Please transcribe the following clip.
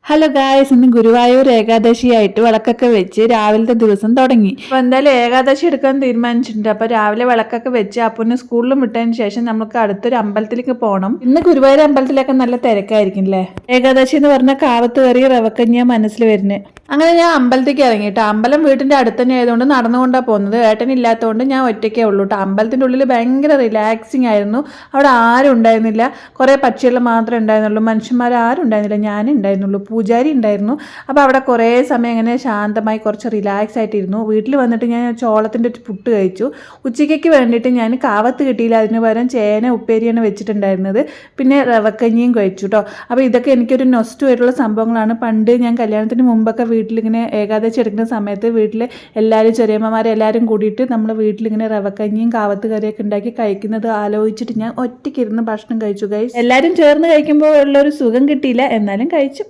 Hello guys, ഇന്ന് ഗുരുവായൂർ ഏകാദശിയായിട്ട് വിളക്കൊക്കെ വെച്ച് രാവിലത്തെ ദിവസം തുടങ്ങി. അപ്പോൾ എന്തായാലും ഏകാദശി എടുക്കാൻ തീരുമാനിച്ചിട്ടുണ്ട്. അപ്പോൾ രാവിലെ വിളക്കൊക്കെ വെച്ച് അപ്പൂനെ സ്കൂളിലും വിട്ടതിന് ശേഷം നമുക്ക് അടുത്തൊരു അമ്പലത്തിലേക്ക് പോകണം. ഇന്ന് ഗുരുവായൂർ അമ്പലത്തിലൊക്കെ നല്ല തിരക്കായിരിക്കും അല്ലേ. ഏകാദശി എന്ന് പറഞ്ഞാൽ കാവത്ത് കറി റവക്കഞ്ഞിയാ മനസ്സിൽ വരുന്നത്. അങ്ങനെ ഞാൻ അമ്പലത്തേക്ക് ഇറങ്ങിയിട്ട് അമ്പലം വീട്ടിന്റെ അടുത്ത് തന്നെ ആയതുകൊണ്ട് നടന്നുകൊണ്ടാണ് പോകുന്നത്. ഏട്ടനില്ലാത്തതുകൊണ്ട് ഞാൻ ഒറ്റയ്ക്കേ ഉള്ളൂ കേട്ടോ. അമ്പലത്തിന്റെ ഉള്ളിൽ ഭയങ്കര റിലാക്സിങ് ആയിരുന്നു. അവിടെ ആരും ഉണ്ടായിരുന്നില്ല. കുറേ പക്ഷികൾ മാത്രമേ ഉണ്ടായിരുന്നുള്ളൂ. മനുഷ്യന്മാർ ആരും ഉണ്ടായിരുന്നില്ല. ഞാനേ ഉണ്ടായിരുന്നുള്ളൂ. പൂജാരി ഉണ്ടായിരുന്നു. അപ്പോൾ അവിടെ കുറേ സമയം ഇങ്ങനെ ശാന്തമായി കുറച്ച് റിലാക്സ് ആയിട്ടിരുന്നു. വീട്ടിൽ വന്നിട്ട് ഞാൻ ചോളത്തിൻ്റെ ഒരു പുട്ട് കഴിച്ചു. ഉച്ചയ്ക്ക് വേണ്ടിയിട്ട് ഞാൻ കാവത്ത് കിട്ടിയില്ല, അതിന് പകരം ചേന ഉപ്പേരിയാണ് വെച്ചിട്ടുണ്ടായിരുന്നത്. പിന്നെ റവക്കഞ്ഞിയും കഴിച്ചു കേട്ടോ. അപ്പോൾ ഇതൊക്കെ എനിക്കൊരു നൊസ്റ്റു ആയിട്ടുള്ള സംഭവങ്ങളാണ്. പണ്ട് ഞാൻ കല്യാണത്തിന് മുമ്പൊക്കെ വീട്ടിലിങ്ങനെ ഏകാദശി എടുക്കുന്ന സമയത്ത് വീട്ടിൽ എല്ലാവരും ചെറിയമ്മമാരെല്ലാവരും കൂടിയിട്ട് നമ്മൾ വീട്ടിലിങ്ങനെ റവക്കഞ്ഞിയും കാവത്ത് കറിയൊക്കെ ഉണ്ടാക്കി കഴിക്കുന്നത് ആലോചിച്ചിട്ട് ഞാൻ ഒറ്റയ്ക്കിരുന്ന് ഭക്ഷണം കഴിച്ചു. ഗൈസ്, എല്ലാവരും ചേർന്ന് കഴിക്കുമ്പോൾ ഉള്ളൊരു സുഖം കിട്ടിയില്ല, എന്നാലും കഴിച്ചു.